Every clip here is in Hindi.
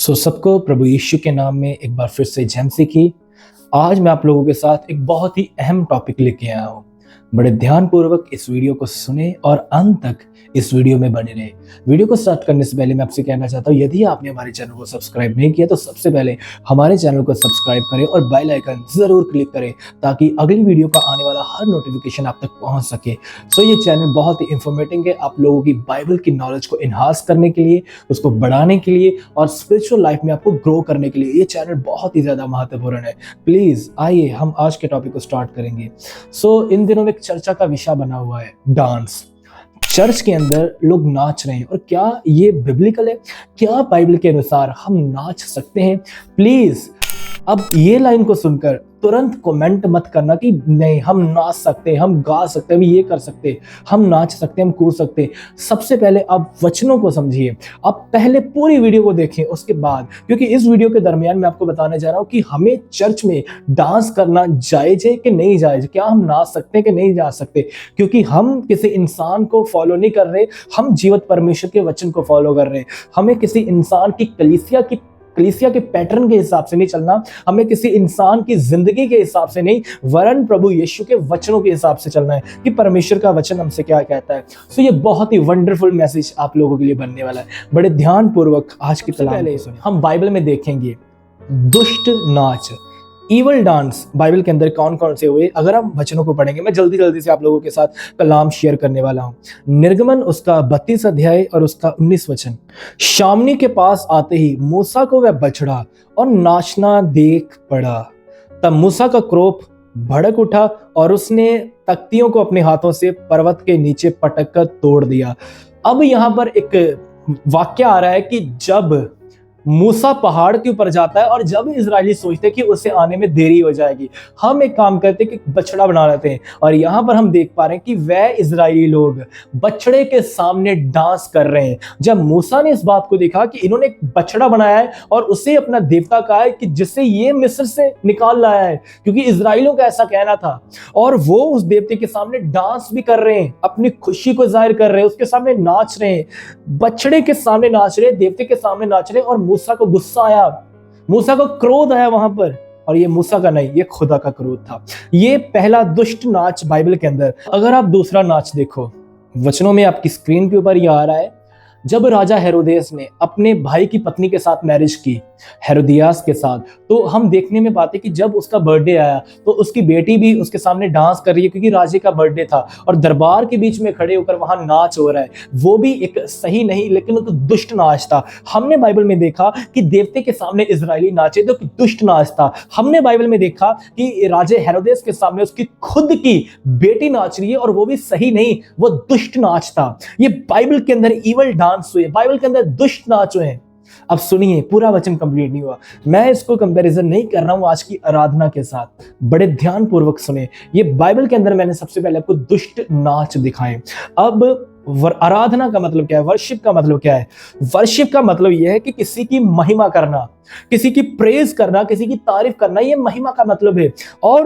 सबको प्रभु यीशु के नाम में एक बार फिर से जय मसीह की। आज मैं आप लोगों के साथ एक बहुत ही अहम टॉपिक लेके आया हूँ। बड़े ध्यानपूर्वक इस वीडियो को सुने और अंत तक इस वीडियो में बने रहे। वीडियो को स्टार्ट करने से पहले मैं आपसे कहना चाहता हूँ, यदि आपने हमारे चैनल को सब्सक्राइब नहीं किया तो सबसे पहले हमारे चैनल को सब्सक्राइब करें और बेल आइकन जरूर क्लिक करें ताकि अगली वीडियो का आने वाला हर नोटिफिकेशन आप तक पहुंच सके। ये चैनल बहुत ही इंफॉर्मेटिव है आप लोगों की बाइबल की नॉलेज को इन्हांस करने के लिए, उसको बढ़ाने के लिए और स्पिरिचुअल लाइफ में आपको ग्रो करने के लिए ये चैनल बहुत ही ज्यादा महत्वपूर्ण है। प्लीज आइए हम आज के टॉपिक को स्टार्ट करेंगे। इन दिनों में एक चर्चा का विषय बना हुआ है डांस। चर्च के अंदर लोग नाच रहे हैं और क्या ये बिब्लिकल है? क्या बाइबल के अनुसार हम नाच सकते हैं? प्लीज अब ये लाइन को सुनकर तुरंत कमेंट मत करना कि नहीं हम नाच सकते हैं, हम गा सकते हैं, हम ये कर सकते हैं, हम नाच सकते हैं, हम कूद सकते हैं। सबसे पहले आप वचनों को समझिए, आप पहले पूरी वीडियो को देखें उसके बाद, क्योंकि इस वीडियो के दरमियान मैं आपको बताने जा रहा हूं कि हमें चर्च में डांस करना जायज है कि नहीं जायज, क्या हम नाच सकते हैं कि नहीं जा सकते। क्योंकि हम किसी इंसान को फॉलो नहीं कर रहे, हम जीवित परमेश्वर के वचन को फॉलो कर रहे हैं। हमें किसी इंसान की कलीसिया के पैटर्न के हिसाब से नहीं चलना, हमें किसी इंसान की जिंदगी के हिसाब से नहीं, वरन प्रभु यीशु के वचनों के हिसाब से चलना है कि परमेश्वर का वचन हमसे क्या कहता है। ये बहुत ही वंडरफुल मैसेज आप लोगों के लिए बनने वाला है। बड़े ध्यानपूर्वक आज की पहले हम बाइबल में देखेंगे दुष्ट नाच, ईवल डांस बाइबल के अंदर कौन कौन से हुए। अगर हम वचनों को पढ़ेंगे, मैं जल्दी से आप लोगों के साथ कलाम शेयर करने वाला हूं। निर्गमन उसका 32 अध्याय और उसका 19 वचन। शामनी के पास आते ही मूसा को वह बछड़ा और नाचना देख पड़ा, तब मूसा का क्रोध भड़क उठा और उसने तख्तियों को अपने हाथों से पर्वत के नीचे पटक कर तोड़ दिया। अब यहां पर एक वाक्य आ रहा है कि जब मूसा पहाड़ के ऊपर जाता है और जब इजरायली सोचते हैं कि उसे आने में देरी हो जाएगी, हम एक काम करते हैं कि बछड़ा बना लेते हैं। और यहाँ पर हम देख पा रहे हैं कि वह इजरायली लोग बछड़े के सामने डांस कर रहे हैं। जब मूसा ने इस बात को देखा कि इन्होंने एक बछड़ा बनाया है और उसे अपना देवता कहा है कि जिससे ये मिस्र से निकाल लाया है, क्योंकि इजरायलियों का ऐसा कहना था, और वो उस देवते के सामने डांस भी कर रहे हैं, अपनी खुशी को जाहिर कर रहे हैं, उसके सामने नाच रहे हैं, बछड़े के सामने नाच रहे हैं, देवते के सामने नाच रहे हैं। और मूसा को गुस्सा आया, मूसा को क्रोध आया वहां पर, और ये मूसा का नहीं, ये खुदा का क्रोध था। ये पहला दुष्ट नाच बाइबल के अंदर। अगर आप दूसरा नाच देखो, वचनों में आपकी स्क्रीन के ऊपर ये आ रहा है, जब राजा हेरोदेस ने अपने भाई की पत्नी के साथ मैरिज की, हेरोदियास के साथ, तो हम देखने में पाते कि जब उसका बर्थडे आया तो उसकी बेटी भी उसके सामने डांस कर रही है, क्योंकि राजे का बर्थडे था और दरबार के बीच में खड़े होकर वहां नाच हो रहा है। वो भी एक सही नहीं लेकिन एक दुष्ट नाच था। हमने बाइबल में देखा कि देवते के सामने इजरायली नाचे तो दुष्ट नाच था। हमने बाइबल में देखा कि राजे हेरोदेस के सामने उसकी खुद की बेटी नाच रही है और वो भी सही नहीं, वो दुष्ट नाच था। ये बाइबल के अंदर ईवल डांस हुए, बाइबल के अंदर दुष्ट नाच हुए। अब सुनिए, पूरा वचन कंप्लीट नहीं हुआ, मैं इसको कंपैरिजन नहीं कर रहा हूं आज की आराधना के साथ। बड़े ध्यानपूर्वक सुने, ये बाइबल के अंदर मैंने सबसे पहले आपको दुष्ट नाच दिखाए। अब आराधना का मतलब क्या है? वर्शिप का मतलब क्या है? वर्शिप का मतलब यह है कि किसी की महिमा करना, किसी की प्रेज करना, किसी की तारीफ करना, ये महिमा का मतलब है। और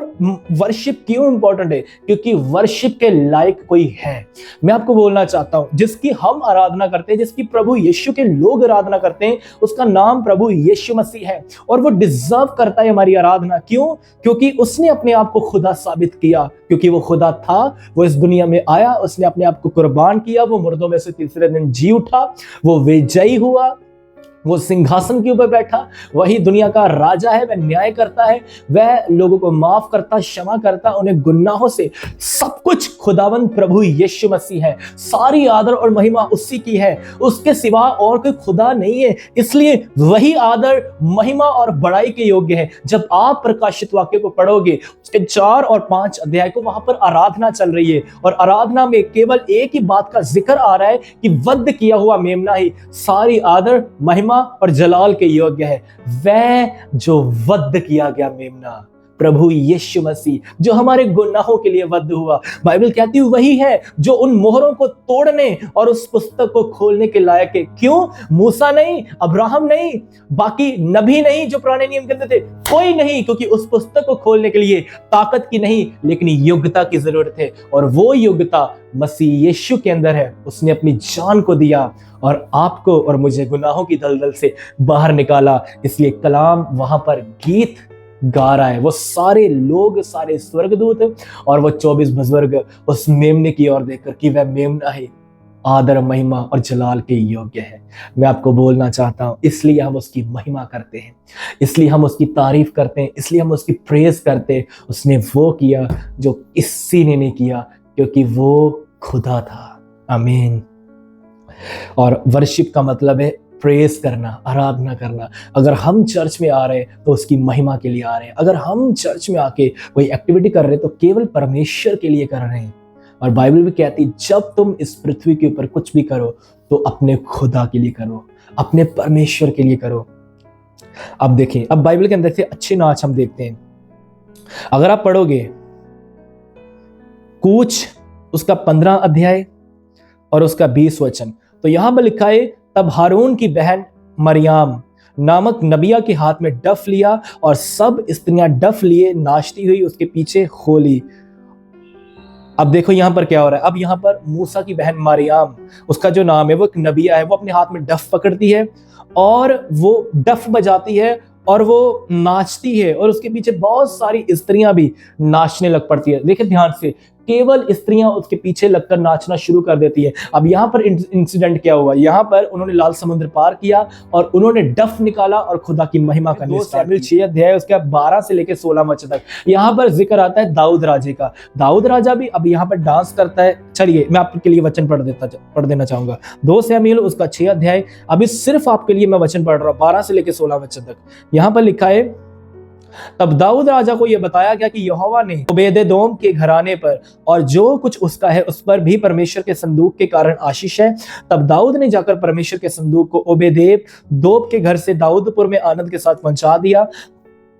वर्शिप क्यों इंपॉर्टेंट है? क्योंकि वर्शिप के लायक कोई है। मैं आपको बोलना चाहता हूं, जिसकी हम आराधना करते हैं, जिसकी प्रभु यीशु के लोग आराधना करते हैं, उसका नाम प्रभु यीशु मसीह है और वो डिजर्व करता है हमारी आराधना। क्यों? क्योंकि उसने अपने आप को खुदा साबित किया, क्योंकि वो खुदा था, वो इस दुनिया में आया, उसने अपने आप को कुर्बान किया, वो मुर्दों में से तीसरे दिन जी उठा, वो विजयी हुआ, वो सिंहासन के ऊपर बैठा, वही दुनिया का राजा है, वह न्याय करता है, वह लोगों को माफ करता, क्षमा करता, उन्हें गुनाहों से, सब कुछ खुदावंद प्रभु यीशु मसीह है। सारी आदर और महिमा उसी की है, उसके सिवा और कोई खुदा नहीं है, इसलिए वही आदर, महिमा और बड़ाई के योग्य है। जब आप प्रकाशित वाक्य को पढ़ोगे, उसके 4 और 5 अध्याय को, वहां पर आराधना चल रही है और आराधना में केवल एक ही बात का जिक्र आ रहा है कि वध किया हुआ मेमना ही सारी आदर, महिमा और जलाल के योग्य है। वह जो वध किया गया मेमना, प्रभु यीशु मसीह, जो हमारे गुनाहों के लिए वध हुआ। बाइबल कहती है वही है जो उन मोहरों को तोड़ने और उस पुस्तक को खोलने के लायक है। क्यों? मूसा नहीं, अब्राहम नहीं, बाकी नबी नहीं जो पुराने नियम के अंदर थे, कोई नहीं, क्योंकि उस पुस्तक को खोलने के लिए ताकत की नहीं लेकिन योग्यता की जरूरत है, और वो योग्यता मसीह यीशु के अंदर है। उसने अपनी जान को दिया और आपको और मुझे गुनाहों की दलदल से बाहर निकाला। इसलिए कलाम वहां पर गीत गा रहा है, वो सारे लोग, सारे स्वर्गदूत और वो 24 बुजुर्ग उस मेमने की ओर देखकर कि वह मेमना है, आदर, महिमा और जलाल के योग्य है। मैं आपको बोलना चाहता हूं, इसलिए हम उसकी महिमा करते हैं, इसलिए हम उसकी तारीफ करते हैं, इसलिए हम उसकी प्रेज करते हैं। उसने वो किया जो किसी ने नहीं किया, क्योंकि वो खुदा था। आमीन। और वर्शिप का मतलब है प्रेज करना, आराधना करना। अगर हम चर्च में आ रहे हैं तो उसकी महिमा के लिए आ रहे हैं। अगर हम चर्च में आके कोई एक्टिविटी कर रहे हैं तो केवल परमेश्वर के लिए कर रहे हैं। और बाइबल भी कहती है जब तुम इस पृथ्वी के ऊपर कुछ भी करो तो अपने खुदा के लिए करो, अपने परमेश्वर के लिए करो। अब देखें, अब बाइबल के अंदर से अच्छे नाच हम देखते हैं। अगर आप पढ़ोगे कूच उसका 15 अध्याय और उसका 20 वचन, तो यहां पर लिखा है तब हारून की बहन मरियाम नामक नबिया के हाथ में डफ लिया और सब स्त्रियां डफ लिए नाचती हुई उसके पीछे हो ली। अब देखो यहां पर क्या हो रहा है। अब यहां पर मूसा की बहन मरियम, उसका जो नाम है वो एक नबिया है, वो अपने हाथ में डफ पकड़ती है और वो डफ बजाती है और वो नाचती है और उसके पीछे बहुत सारी स्त्रियां भी नाचने लग पड़ती है। देखिए ध्यान से, केवल स्त्रियां उसके पीछे लगकर नाचना शुरू कर देती है। अब यहाँ पर इंसिडेंट क्या हुआ, यहाँ पर उन्होंने लाल समुद्र पार किया और उन्होंने डफ निकाला और खुदा की महिमा करनी स्टार्ट की। 6 अध्याय उसके 12 से लेकर 16 वचन तक यहाँ पर जिक्र आता है दाऊद राजे का। दाऊद राजा भी अब यहाँ पर डांस करता है। चलिए मैं आपके लिए वचन पढ़ देना चाहूंगा। 2 शमूएल उसका 6 अध्याय, अभी सिर्फ आपके लिए मैं वचन पढ़ रहा हूँ 12 से लेकर 16 वचन तक। यहाँ पर लिखा है तब दाऊद राजा को यह बताया गया कि यहोवा ने ओबेदेदोम के घराने पर और जो कुछ उसका है उस पर भी परमेश्वर के संदूक के कारण आशीष है। तब दाऊद ने जाकर परमेश्वर के संदूक को ओबेदेदोम के घर से दाऊदपुर में आनंद के साथ पहुंचा दिया।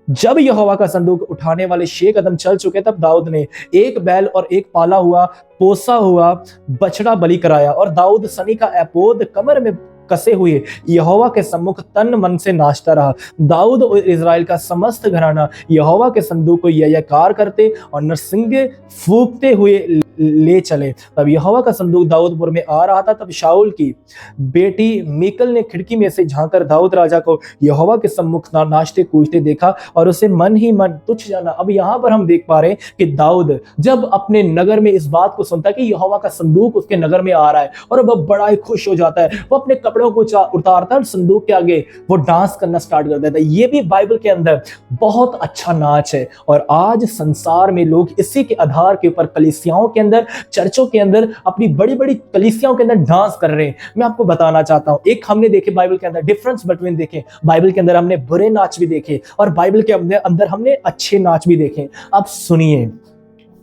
जब यहोवा का संदूक उठाने वाले 6 कदम चल चुके तब दाऊद ने एक बैल और एक पाला हुआ पोसा हुआ बछड़ा बलि कराया और दाऊद सनी का एपोद कमर में कसे हुए यहोवा के सम्मुख तन मन से नाचता रहा। दाऊद और इज़राइल का समस्त घराना यहोवा के संदूक को जयकार करते और नरसिंगे फूंकते हुए ले चले। तब यहोवा का संदूक दाऊदपुर में आ रहा था। तब शाऊल की बेटी मीकल ने खिड़की में से झांककर दाऊद राजा को यहोवा के सम्मुख नाचते कूदते देखा और उसे मन ही मन तुच्छ जाना। अब यहाँ पर हम देख पा रहे हैं कि दाऊद जब अपने नगर में इस बात को सुनता है कि यहोवा का संदूक उसके नगर में आ रहा है और वह बड़ा ही खुश हो जाता है। वो अपने कपड़ों को उतारता है, संदूक के आगे वो डांस करना स्टार्ट कर देता है। ये भी बाइबल के अंदर बहुत अच्छा नाच है और आज संसार में लोग इसी के आधार के ऊपर कलीसियाओं के अंदर, चर्चों के अंदर, अपनी बड़ी बड़ी कलीसियाओं के अंदर डांस कर रहे हैं। मैं आपको बताना चाहता हूं, एक हमने देखे बाइबल के अंदर डिफरेंस बिटवीन देखे। बाइबल के अंदर हमने बुरे नाच भी देखे और बाइबल के अंदर हमने अच्छे नाच भी देखे। अब सुनिए,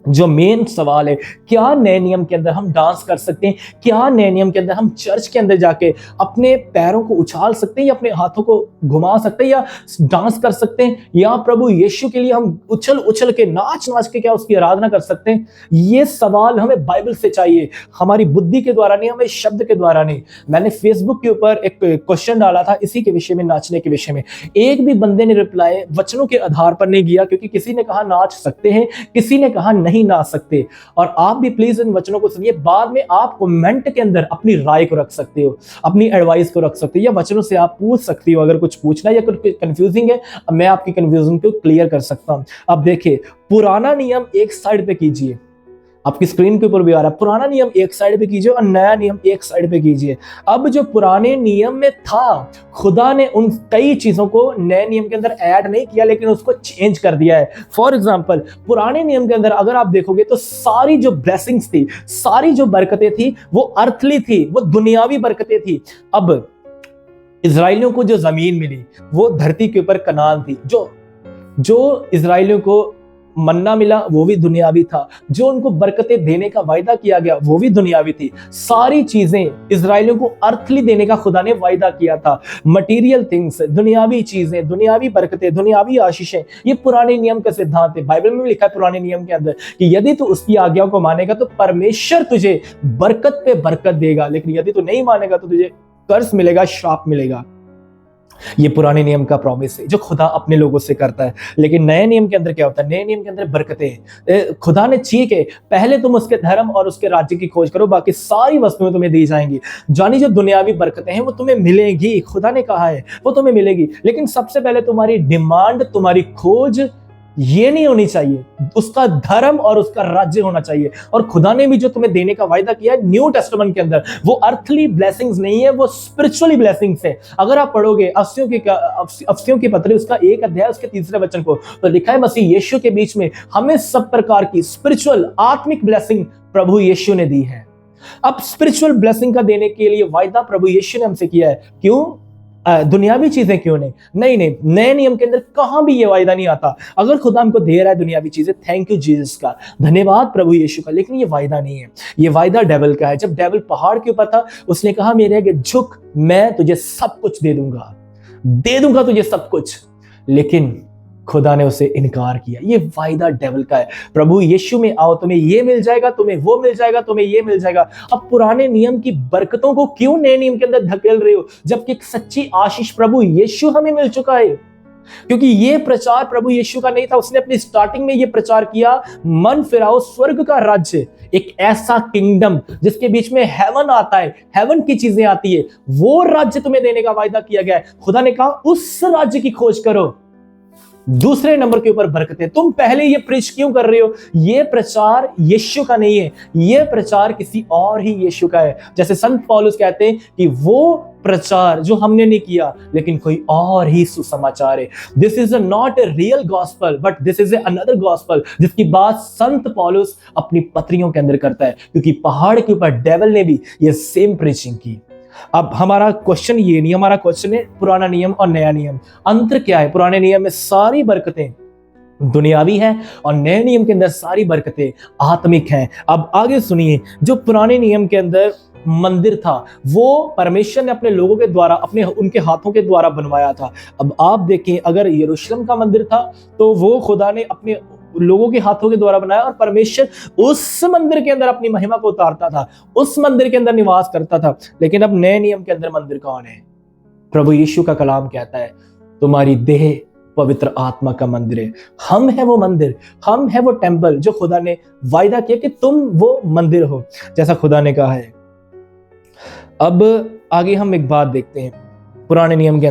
जो मेन सवाल है, क्या नए नियम के अंदर हम डांस कर सकते हैं? क्या नए नियम के अंदर हम चर्च के अंदर जाके अपने पैरों को उछाल सकते हैं या अपने हाथों को घुमा सकते हैं या डांस कर सकते हैं, या प्रभु यीशु के लिए हम उछल उछल के नाच नाच के क्या उसकी आराधना कर सकते हैं? ये सवाल हमें बाइबल से चाहिए, हमारी बुद्धि के द्वारा नहीं, हमें शब्द के द्वारा नहीं। मैंने फेसबुक के ऊपर एक क्वेश्चन डाला था इसी के विषय में, नाचने के विषय में। एक भी बंदे ने रिप्लाई वचनों के आधार पर नहीं किया, क्योंकि किसी ने कहा नाच सकते हैं, किसी ने कहा नहीं नाच सकते। और आप भी प्लीज इन वचनों को सुनिए, बाद में आप कमेंट के अंदर अपनी राय को रख सकते हो, अपनी एडवाइस को रख सकते हो, या वचनों से आप पूछ सकती हो अगर कुछ पूछना है या कुछ कंफ्यूजिंग है, मैं आपकी कंफ्यूजन को क्लियर कर सकता हूं। अब देखिए, पुराना नियम एक साइड पे कीजिए, आपकी स्क्रीन के ऊपर भी आ रहा है, पुराना नियम एक साइड पे कीजिए और नया नियम एक साइड पे कीजिए। अब जो पुराने नियम में था, खुदा ने उन कई चीजों को नए नियम के अंदर ऐड नहीं किया, लेकिन उसको चेंज कर दिया है। फॉर एग्जांपल, पुराने नियम के अंदर अगर आप देखोगे तो सारी जो ब्लेसिंग्स थी, सारी जो बरकतें थी, वो अर्थली थी, वो दुनियावी बरकतें थी। अब इजराइलियों को जो जमीन मिली वो धरती के ऊपर कनान थी, जो इजराइलियों को मन्ना मिला वो भी दुनियावी था, जो उनको बरकतें देने का वायदा किया गया वो भी दुनियावी थी। सारी चीजें इजराइलियों को अर्थली देने का खुदा ने वायदा किया था। मटेरियल थिंग्स, दुनियावी चीजें, दुनियावी बरकतें, दुनियावी आशीषें, ये पुराने नियम का सिद्धांत है। बाइबल में भी लिखा है पुराने नियम के अंदर कि यदि तू उसकी आज्ञाओं को मानेगा तो परमेश्वर तुझे बरकत पे बरकत देगा, लेकिन यदि तू नहीं मानेगा तो तुझे कर्ज मिलेगा, श्राप मिलेगा। ये पुराने नियम का प्रॉमिस है जो खुदा अपने लोगों से करता है। लेकिन नए नियम के अंदर क्या होता है? नए नियम के अंदर बरकतें। खुदा ने ठीक है, पहले तुम उसके धर्म और उसके राज्य की खोज करो, बाकी सारी वस्तुएं तुम्हें दी जाएंगी। जानी जो दुनियावी बरकतें हैं वो तुम्हें मिलेगी, खुदा ने कहा है वो तुम्हें मिलेगी। लेकिन सबसे पहले तुम्हारी डिमांड, तुम्हारी खोज ये नहीं होनी चाहिए, उसका धर्म और उसका राज्य होना चाहिए। और खुदा ने भी जो तुम्हें देने का वायदा किया है न्यू टेस्टामेंट के अंदर, वो अर्थली ब्लेसिंग्स नहीं है, वो स्पिरिचुअली ब्लेसिंग्स है। अगर आप पढ़ोगे अफसियों की पत्री उसका 1 अध्याय उसके 3 वचन को, तो लिखा है मसीह यीशु के बीच में हमें सब प्रकार की स्पिरिचुअल आत्मिक ब्लेसिंग प्रभु यीशु ने दी है। अब स्पिरिचुअल ब्लेसिंग का देने के लिए वायदा प्रभु यीशु ने हमसे किया है। क्यों? दुनियावी चीजें क्यों नहीं? नहीं, नए नियम के अंदर कहां भी ये वायदा नहीं आता। अगर खुदा हमको दे रहा है दुनियावी चीजें, थैंक यू जीसस का, धन्यवाद प्रभु यीशु का, लेकिन ये वायदा नहीं है, ये वायदा डेविल का है। जब डेविल पहाड़ के ऊपर था उसने कहा मेरे आगे झुक, मैं तुझे सब कुछ दे दूंगा तुझे सब कुछ, लेकिन खुदा ने उसे इनकार किया। ये वायदा डेविल का है। प्रभु यीशु में आओ, तुम्हें ये मिल जाएगा, तुम्हें वो मिल जाएगा, तुम्हें ये मिल जाएगा। अब पुराने नियम की बरकतों को क्यों नए नियम के अंदर धकेल रहे हो, जबकि एक सच्ची आशीष प्रभु यीशु हमें मिल चुका है? क्योंकि ये प्रचार प्रभु यीशु का नहीं था। उसने अपनी स्टार्टिंग में ये प्रचार किया, मन फिराओ स्वर्ग का राज्य, एक ऐसा किंगडम जिसके बीच में हेवन आता है, हेवन की चीजें आती है, वो राज्य तुम्हें देने का वायदा किया गया है। खुदा ने कहा उस राज्य की खोज करो। दूसरे नंबर के ऊपर बरकतें। तुम पहले ये प्रीच क्यों कर रहे हो? ये प्रचार यीशु का नहीं है, ये प्रचार किसी और ही यीशु का है। जैसे संत पौलुस कहते हैं कि वो प्रचार जो हमने नहीं किया, लेकिन कोई और ही सुसमाचार है। This is not a real gospel but this is another gospel, जिसकी बात संत पौलुस अपनी पत्रियों के अंदर करता है, क्योंकि पहाड़ के ऊपर डेविल ने भी ये सेम प्रीचिंग की। अब हमारा क्वेश्चन ये नहीं, हमारा क्वेश्चन है पुराना नियम और नया नियम, अंतर क्या है? पुराने नियम में सारी बरकतें दुनियावी हैं और नए नियम के अंदर सारी बरकतें आत्मिक हैं। अब आगे सुनिए, जो पुराने नियम के अंदर मंदिर था वो परमेश्वर ने अपने लोगों के द्वारा, उनके हाथों के द्वारा बनवाया था। अब आप देखें, अगर यरूशलेम का मंदिर था तो वो खुदा ने अपने लोगों के हाथों के द्वारा बनाया और परमेश्वर उस मंदिर के अंदर अपनी महिमा को उतारता था, उस मंदिर के अंदर निवास करता था। लेकिन अब नए नियम के अंदर मंदिर कौन है? प्रभु यीशु का कलाम कहता है तुम्हारी देह पवित्र आत्मा का मंदिर है। हम है वो मंदिर, हम है वो टेंपल जो खुदा ने वायदा किया कि तुम वो मंदिर हो, जैसा खुदा ने कहा है। अब आगे हम एक बात देखते हैं, पुराने नियम के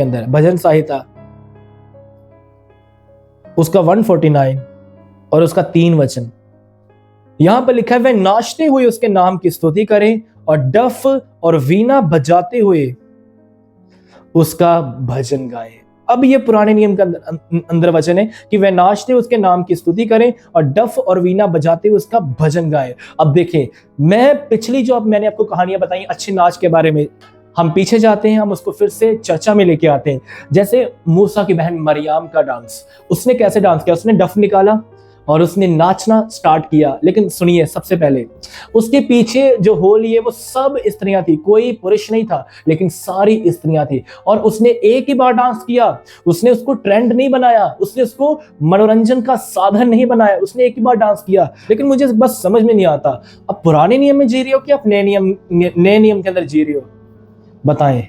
अंदर भजन संहिता उसका 149 और उसका 3 वचन, यहां पर लिखा है वह नाचते हुए उसके नाम की स्तुति करें और डफ और वीणा बजाते हुए उसका भजन गाएं। अब ये पुराने नियम के अंदर वचन है कि वह नाचते उसके नाम की स्तुति करें और डफ और वीणा बजाते हुए उसका भजन गाएं। अब देखें, मैं पिछली जो अब मैंने आपको कहानियां बताई अच्छे नाच के बारे में, हम पीछे जाते हैं, हम उसको फिर से चर्चा में लेके आते हैं। जैसे मूसा की बहन मरियम का डांस, उसने कैसे डांस किया? उसने डफ निकाला और उसने नाचना स्टार्ट किया। लेकिन सुनिए, सबसे पहले उसके पीछे जो होली है वो सब स्त्रियां थी, कोई पुरुष नहीं था, लेकिन सारी स्त्रियां थी। और उसने एक ही बार डांस किया, उसने उसको ट्रेंड नहीं बनाया, उसने उसको मनोरंजन का साधन नहीं बनाया, उसने एक ही बार डांस किया। लेकिन मुझे बस समझ में नहीं आता, अब पुराने नियम में जी रहे हो कि आप नए नियम के अंदर जी रहे हो? बताएं,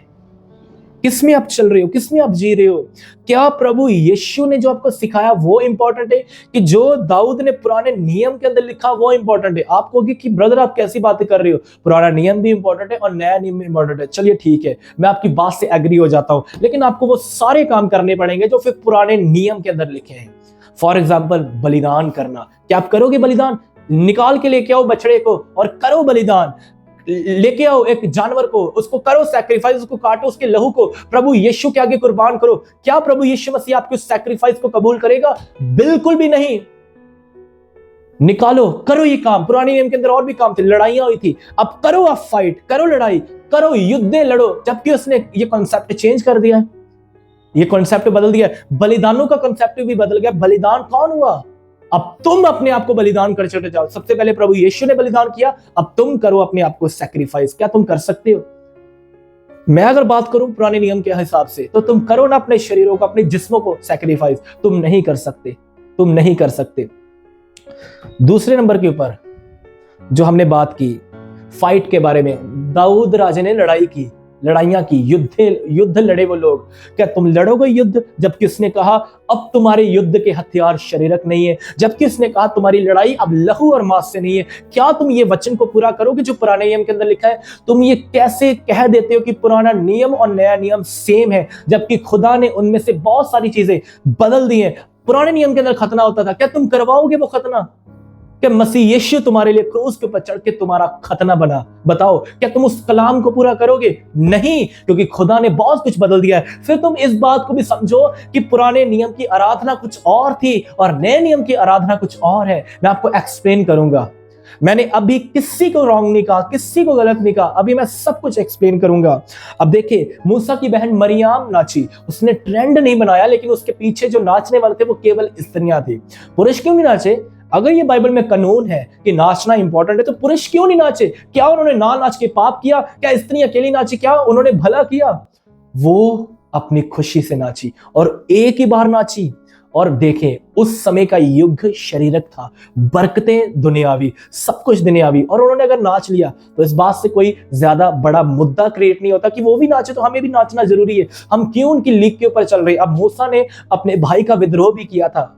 किसमें आप चल रहे हो, किसमें आप जी रहे हो? क्या प्रभु यीशु ने जो आपको सिखाया वो इंपॉर्टेंट है कि जो दाऊद ने पुराने नियम के अंदर लिखा वो इंपॉर्टेंट है? आप कहोगे कि ब्रदर आप कैसी बातें कर रहे हो, पुराना नियम भी इंपॉर्टेंट है और नया नियम भी इंपॉर्टेंट है। चलिए ठीक है, मैं आपकी बात से एग्री हो जाता हूं, लेकिन आपको वो सारे काम करने पड़ेंगे जो फिर पुराने नियम के अंदर लिखे हैं। फॉर एग्जाम्पल, बलिदान करना। क्या आप करोगे बलिदान? निकाल के लेके आओ बछड़े को और करो बलिदान, लेके आओ एक जानवर को, उसको करो सैक्रिफाइस, उसको काटो, उसके लहू को प्रभु यीशु के आगे कुर्बान करो। क्या प्रभु यीशु मसीह आपके उस सैक्रिफाइस को कबूल करेगा? बिल्कुल भी नहीं। निकालो, करो ये काम। पुराने नियम के अंदर और भी काम थे, लड़ाइयां हुई थी, अब करो, आप फाइट करो, लड़ाई करो, युद्ध लड़ो, जबकि उसने ये कॉन्सेप्ट चेंज कर दिया है। ये कॉन्सेप्ट बदल दिया। बलिदानों का कॉन्सेप्ट भी बदल गया। बलिदान कौन हुआ? अब तुम अपने आप को बलिदान कर चले जाओ। सबसे पहले प्रभु यीशु ने बलिदान किया, अब तुम करो अपने आप को सैक्रिफाइस। क्या तुम कर सकते हो? मैं अगर बात करूं पुराने नियम के हिसाब से, तो तुम करो ना अपने शरीरों को, अपने जिस्मों को सैक्रिफाइस। तुम नहीं कर सकते, तुम नहीं कर सकते। दूसरे नंबर के ऊपर जो हमने बात की फाइट के बारे में, दाऊद राजा ने लड़ाइयां की, युद्ध लड़े वो लोग। क्या तुम लड़ोगे युद्ध? जबकि उसने कहा अब तुम्हारे युद्ध के हथियार शारीरिक नहीं है, जबकि उसने कहा तुम्हारी लड़ाई अब लहू और मांस से नहीं है। क्या तुम ये वचन को पूरा करोगे जो पुराने नियम के अंदर लिखा है? तुम ये कैसे कह देते हो कि पुराना नियम और नया नियम सेम है, जबकि खुदा ने उनमें से बहुत सारी चीजें बदल दी हैं। पुराने नियम के अंदर खतना होता था, क्या तुम करवाओगे वो खतना? क्या मसीह यीशु तुम्हारे लिए क्रूस के ऊपर चढ़ के तुम्हारा खतना बना? बताओ, क्या तुम उस कलाम को पूरा करोगे? नहीं, क्योंकि खुदा ने बहुत कुछ बदल दिया है। फिर तुम इस बात को भी समझो कि पुराने नियम की आराधना कुछ और थी और नए नियम की आराधना कुछ और है। मैं आपको एक्सप्लेन करूंगा। मैंने अभी किसी को रॉन्ग नहीं कहा, किसी को गलत नहीं कहा, अभी मैं सब कुछ एक्सप्लेन करूंगा। अब देखिए, मूसा की बहन मरियम नाची, उसने ट्रेंड नहीं बनाया, लेकिन उसके पीछे जो नाचने वाले थे वो केवल स्त्रियां थी। पुरुष क्यों नहीं नाचे? अगर ये बाइबल में कानून है कि नाचना इंपॉर्टेंट है, तो पुरुष क्यों नहीं नाचे? क्या उन्होंने ना नाच के पाप किया? क्या स्त्री अकेली नाची? क्या उन्होंने भला किया? वो अपनी खुशी से नाची और एक ही बार नाची। और देखें, उस समय का युग शरीरक था, बरकतें दुनियावी, सब कुछ दुनियावी, और उन्होंने अगर नाच लिया तो इस बात से कोई ज्यादा बड़ा मुद्दा क्रिएट नहीं होता कि वो भी नाचे तो हमें भी नाचना जरूरी है। हम क्यों उनकी लीक के ऊपर चल रहे? अब मूसा ने अपने भाई का विद्रोह भी किया था,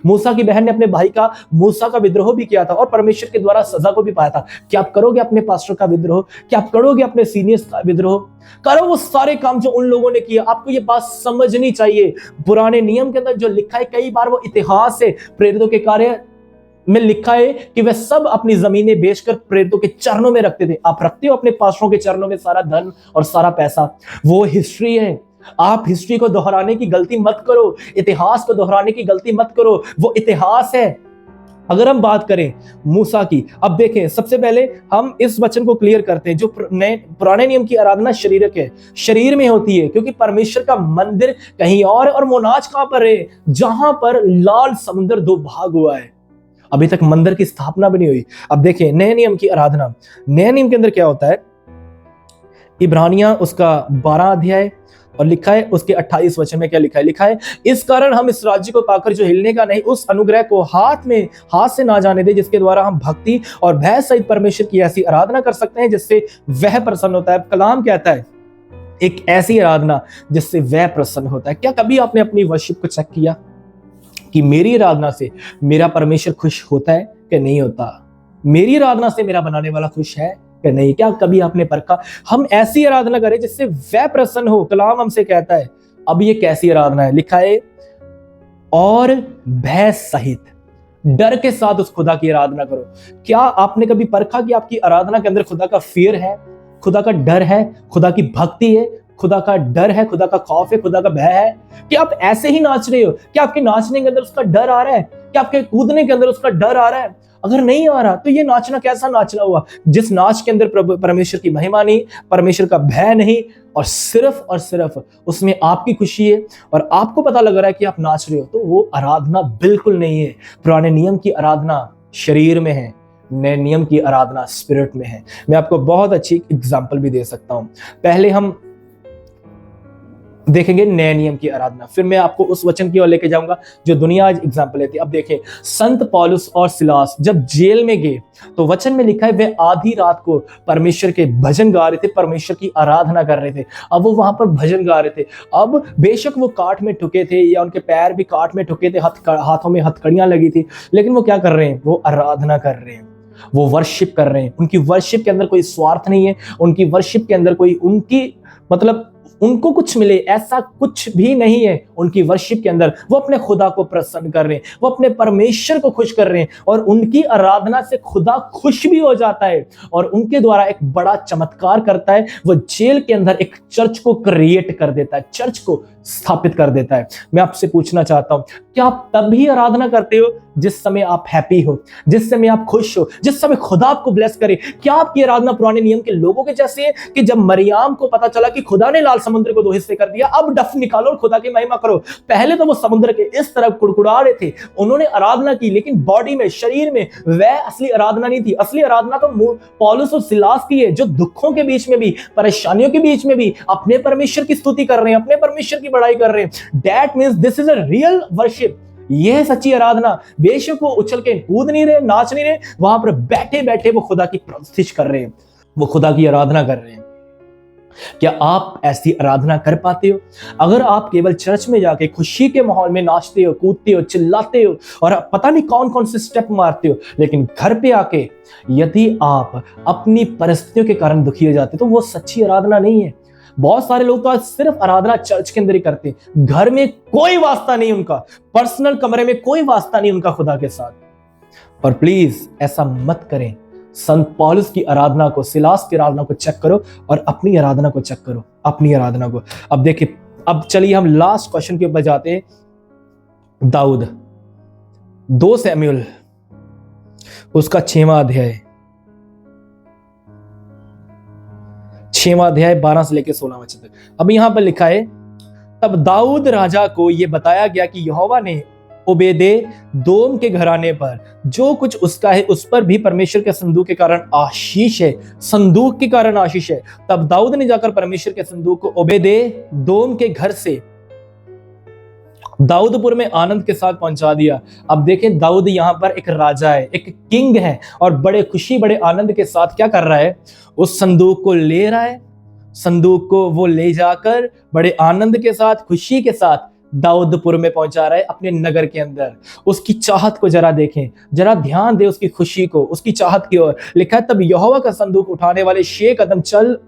मूसा की बहन ने अपने भाई का मूसा का विद्रोह भी किया था और परमेश्वर के द्वारा सजा को भी पाया था। क्या आप करोगे अपने पास्टर का विद्रोह? क्या आप करोगे अपने सीनियर्स का विद्रोह? करो वो सारे काम जो उन लोगों ने किया। आपको ये बात समझनी चाहिए। पुराने नियम के अंदर जो लिखा है, कई बार वो इतिहास है, प्रेरितों के कार्य में लिखा है कि वे सब अपनी जमीनें बेचकर प्रेरितों के चरणों में रखते थे। आप रखते हो अपने पास्टरों के चरणों में सारा धन और सारा पैसा? वो हिस्ट्री है। आप हिस्ट्री को दोहराने की गलती मत करो, इतिहास को दोहराने की गलती मत करो, वो इतिहास है। अगर हम बात करें मूसा की, अब देखें, सबसे पहले हम इस वचन को क्लियर करते हैं। जो पुराने नियम की आराधना शारीरिक है, शरीर में होती है, क्योंकि परमेश्वर का मंदिर कहीं और वो नाच कहां पर है? जहां पर लाल समुद्र दो भाग हुआ है। अभी तक मंदिर की स्थापना भी नहीं हुई। अब देखें नए नियम की आराधना। नए नियम के अंदर क्या होता है? इब्रानियां उसका 12 अध्याय और लिखा है उसके 28 वचन में क्या लिखा है, इस कारण हम इस राज्य को पाकर जो हिलने का नहीं, उस अनुग्रह को हाथ से ना जाने दे, जिसके द्वारा हम भक्ति और भय सहित परमेश्वर की ऐसी आराधना कर सकते हैं जिससे वह प्रसन्न होता है। कलाम कहता है एक ऐसी आराधना जिससे वह प्रसन्न होता है। क्या कभी आपने अपनी वर्शिप को चेक किया कि मेरी आराधना से मेरा परमेश्वर खुश होता है कि नहीं होता? मेरी आराधना से मेरा बनाने वाला खुश है कि नहीं? क्या कभी आपने परखा? हम ऐसी आराधना करें जिससे वह प्रसन्न हो। कलाम हमसे कहता है। अब ये कैसी आराधना है? लिखा है और भय सहित, डर के साथ उस खुदा की आराधना करो। क्या आपने कभी परखा कि आपकी आराधना के अंदर खुदा का फियर है, खुदा का डर है, खुदा की भक्ति है, खुदा का डर है, खुदा का खौफ है, खुदा का भय है? क्या आप ऐसे ही नाच रहे हो? क्या आपके नाचने के अंदर उसका डर आ रहा है? क्या आपके कूदने के अंदर उसका डर आ रहा है? अगर नहीं आ रहा तो ये नाचना कैसा नाचना हुआ? जिस नाच के अंदर परमेश्वर की महिमा नहीं, परमेश्वर का भय नहीं, और सिर्फ उसमें आपकी खुशी है और आपको पता लग रहा है कि आप नाच रहे हो, तो वो आराधना बिल्कुल नहीं है। पुराने नियम की आराधना शरीर में है, नए नियम की आराधना स्पिरिट में है। मैं आपको बहुत अच्छी एग्जांपल भी दे सकता हूं। पहले हम देखेंगे नए नियम की आराधना, फिर मैं आपको उस वचन की ओर लेके जाऊंगा जो दुनिया आज एग्जाम्पल लेती है। अब देखें, संत पौलुस और सिलास जब जेल में गए तो वचन में लिखा है वे आधी रात को परमेश्वर के भजन गा रहे थे, परमेश्वर की आराधना कर रहे थे। अब वो वहां पर भजन गा रहे थे। अब बेशक वो काट में ठुके थे या उनके पैर भी काट में ठुके थे, हाथों में हथकड़ियां लगी थी, लेकिन वो क्या कर रहे हैं? वो आराधना कर रहे हैं, वो वर्शिप कर रहे हैं। उनकी वर्शिप के अंदर कोई स्वार्थ नहीं है, उनकी वर्शिप के अंदर कोई उनको कुछ मिले ऐसा कुछ भी नहीं है। उनकी वर्शिप के अंदर वो अपने खुदा को प्रसन्न कर रहे हैं, वो अपने परमेश्वर को खुश कर रहे हैं, और उनकी आराधना से खुदा खुश भी हो जाता है और उनके द्वारा एक बड़ा चमत्कार करता है। वो जेल के अंदर एक चर्च को क्रिएट कर देता है, चर्च को स्थापित कर देता है। मैं आपसे पूछना चाहता हूं, क्या आप तब भी आराधना करते हो जिस समय आप हैप्पी हो, जिस समय आप खुश हो, जिस समय खुदा आपको ब्लेस करे। क्या आपकी आराधना पुराने नियम के लोगों के जैसे है कि जब मरियम को पता चला कि खुदा ने लाल समुद्र को 2 हिस्से कर दिया, अब डफ निकालो और खुदा की महिमा करो। पहले तो वो समुद्र के इस तरफ कुड़कुड़ा रहे थे, उन्होंने आराधना की, लेकिन बॉडी में, शरीर में वह असली आराधना नहीं थी। असली आराधना तो पौलुस और सिलास की है, जो दुखों के बीच में भी, परेशानियों के बीच में भी अपने परमेश्वर की स्तुति कर रहे हैं, अपने परमेश्वर की बड़ाई कर रहे हैं। That means this is a real worship. यह है सच्ची आराधना। बेशक वो उछल के कूद नहीं रहे, नाच नहीं रहे, वहां पर बैठे बैठे वो खुदा की प्रतिष्ठा कर रहे हैं, वो खुदा की आराधना कर रहे हैं। क्या आप ऐसी आराधना कर पाते हो? अगर आप केवल चर्च में जाके खुशी के माहौल में नाचते हो, कूदते हो, चिल्लाते हो और पता नहीं कौन कौन से स्टेप मारते हो, लेकिन घर पे आके यदि आप अपनी परिस्थितियों के कारण दुखी हो जाते हो, तो वो सच्ची आराधना नहीं है। बहुत सारे लोग तो आज सिर्फ आराधना चर्च के अंदर ही करते हैं, घर में कोई वास्ता नहीं उनका, पर्सनल कमरे में कोई वास्ता नहीं उनका खुदा के साथ। और प्लीज ऐसा मत करें। संत पौलुस की आराधना को, सिलास की आराधना को चेक करो और अपनी आराधना को चेक करो, अपनी आराधना को। अब देखिए, अब चलिए हम लास्ट क्वेश्चन के ऊपर जाते हैं। दाऊद, 2 शमूएल उसका 6वां अध्याय, 6वां अध्याय 12 से लेकर 16 वचन तक। अब यहां पर लिखा है, तब दाऊद राजा को यह बताया गया कि यहोवा ने ओबेदे दोम के घराने पर जो कुछ उसका है उस पर भी परमेश्वर के संदूक के कारण आशीष है, संदूक के कारण आशीष है। तब दाऊद ने जाकर परमेश्वर के संदूक को ओबेदे दोम के घर से दाऊदपुर में आनंद के साथ पहुंचा दिया। अब देखें, दाऊद यहां पर एक राजा है, एक किंग है, और बड़े खुशी, बड़े आनंद के साथ क्या कर रहा है? उस संदूक को ले रहा है। संदूक को वो ले जाकर बड़े आनंद के साथ, खुशी के साथ दाऊदपुर में पहुंचा रहा है, अपने नगर के अंदर। उसकी चाहत को जरा देखें, जरा ध्यान दे उसकी खुशी को, उसकी चाहत की ओर। लिखा है, तब यहोवा का संदूक उठाने वाले 6 कदम चल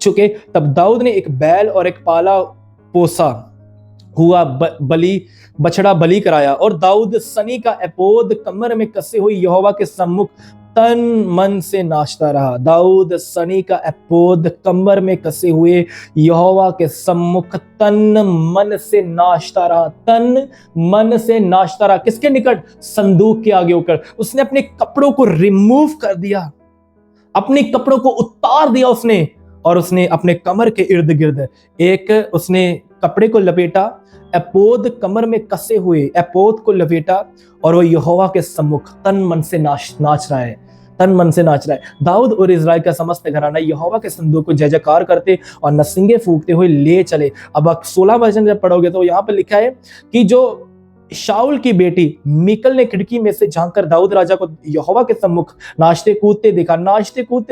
चुके, तब दाऊद ने एक बैल और एक पाला पोसा हुआ बछड़ा बलि कराया, और दाऊद सनी का एपोद कमर में कसे हुए यहोवा के सम्मुख तन मन से नाचता रहा। दाऊद सनी का एपोद कमर में कसे हुए यहोवा के सम्मुख तन मन से नाचता रहा, तन मन से नाचता रहा। किसके निकट? संदूक के आगे होकर। उसने अपने कपड़ों को रिमूव कर दिया, अपने कपड़ों को उतार दिया उसने, और उसने अपने कमर के इर्द गिर्द एक उसने कपड़े को लपेटा, एपोद कमर में कसे हुए एपोद को लपेटा, और वो यहोवा के सम्मुख तन मन से नाच रहा है, तन मन से नाच रहा है। दाऊद और इजराइल का समस्त घराना यहोवा के संदूक को जय जयकार करते और नसिंगे फूंकते हुए ले चले। अब 16 वचन जब पढ़ोगे तो यहाँ पर लिखा है कि जो शाऊल की बेटी मीकल ने खिड़की में से झांककर दाऊद राजा को यहोवा के सम्मुख नाचते कूदते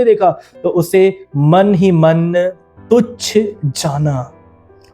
देखा, तो उसे मन ही मन तुच्छ जाना,